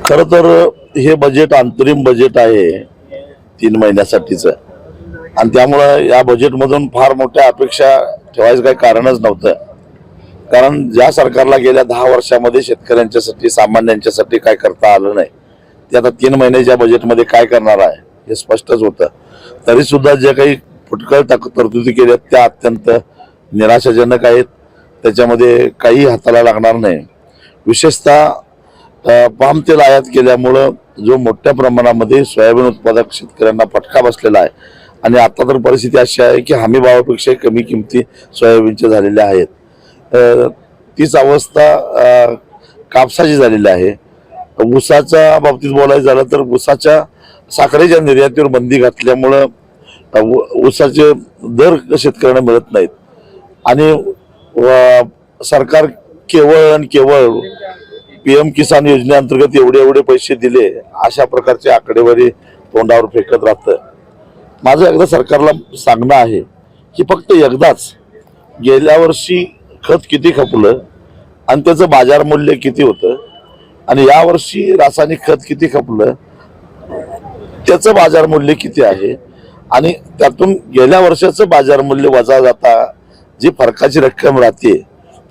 खरं तर हे बजेट अंतरिम बजेट आहे 3 महिन्यासाठीचं आणि त्यामुळं या बजेटमधून फार मोठ्या अपेक्षा ठेवायचं काही कारणच नव्हतं. कारण ज्या सरकारला गेल्या 10 वर्षामध्ये शेतकऱ्यांच्यासाठी सामान्यांच्यासाठी काय करता आलं नाही ते आता 3 महिन्याच्या बजेटमध्ये काय करणार आहे हे स्पष्टच होतं. तरी सुद्धा जे काही फुटकळ तरतुदी केल्या त्या अत्यंत निराशाजनक आहेत. त्याच्यामध्ये काही हाताला लागणार नाही. विशेषतः पाम तेल आयात केल्यामुळं जो मोठ्या प्रमाणामध्ये सोयाबीन उत्पादक शेतकऱ्यांना फटका बसलेला आहे आणि आता तर परिस्थिती अशी आहे की हमी भावापेक्षा कमी किमती सोयाबीनच्या झालेल्या आहेत. तीच अवस्था कापसाची झालेली आहे. ऊसाच्या बाबतीत बोलायचं झालं तर ऊसाच्या साखरेच्या निर्यातीवर बंदी घातल्यामुळं ऊसाचे दर शेतकऱ्यांना मिळत नाहीत आणि सरकार केवळ आणि केवळ PM किसान योजनेअंतर्गत एवढे पैसे दिले अशा प्रकारची आकडेवारी तोंडावर फेकत राहतं. माझं एकदा सरकारला सांगणं आहे की फक्त एकदाच गेल्या वर्षी खत किती खपलं आणि त्याचं बाजार मूल्य किती होतं आणि यावर्षी रासायनिक खत किती खपलं त्याचं बाजार मूल्य किती आहे आणि त्यातून गेल्या वर्षाचं बाजार मूल्य वजा जाता जी फरकाची रक्कम राहते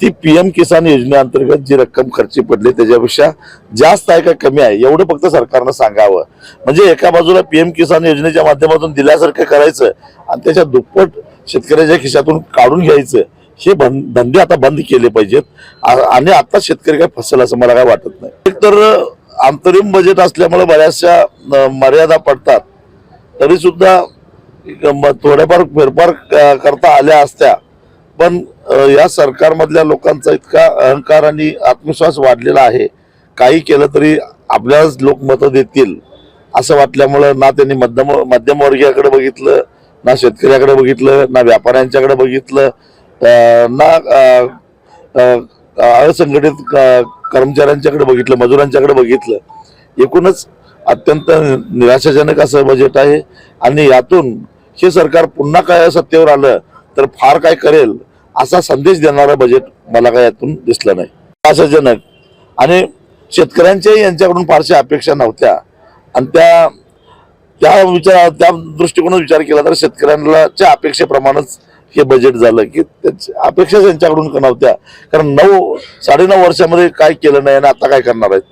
ती PM किसान योजनेअंतर्गत जी रक्कम खर्ची पडली त्याच्यापेक्षा जास्त आहे का कमी आहे एवढं फक्त सरकारनं सांगावं. म्हणजे एका बाजूला PM किसान योजनेच्या माध्यमातून दिल्यासारखं करायचं आणि त्याच्या दुप्पट शेतकऱ्याच्या खिशातून काढून घ्यायचं हे धंदे आता बंद केले पाहिजेत आणि आता शेतकरी काय फसेल असं मला काय वाटत नाही. एक तर अंतरिम बजेट असल्यामुळे बऱ्याचशा मर्यादा पडतात. तरी सुद्धा थोड्याफार फेरफार करता आल्या असत्या पण या सरकारमधल्या लोकांचा इतका अहंकार आणि आत्मविश्वास वाढलेला आहे काही केलं तरी आपल्यालाच लोक मतं देतील असं वाटल्यामुळं ना त्यांनी मध्यमवर्गीयाकडे बघितलं ना शेतकऱ्याकडे बघितलं ना व्यापाऱ्यांच्याकडे बघितलं ना असंघटित कर्मचाऱ्यांच्याकडे बघितलं मजुरांच्याकडे बघितलं. एकूणच अत्यंत निराशाजनक असं बजेट आहे आणि यातून हे सरकार पुन्हा काय सत्तेवर आलं तर फार काय करेल असा संदेश देणारं बजेट मला काय यातून दिसलं नाही. निराशाजनक आणि शेतकऱ्यांच्याही यांच्याकडून फारशा अपेक्षा नव्हत्या आणि त्या दृष्टिकोनात विचार केला तर शेतकऱ्यांच्या अपेक्षेप्रमाणेच हे बजेट झालं की अपेक्षा त्यांच्याकडून नव्हत्या. कारण 9-9.5 वर्षामध्ये काय केलं नाही आणि आता काय करणार आहेत.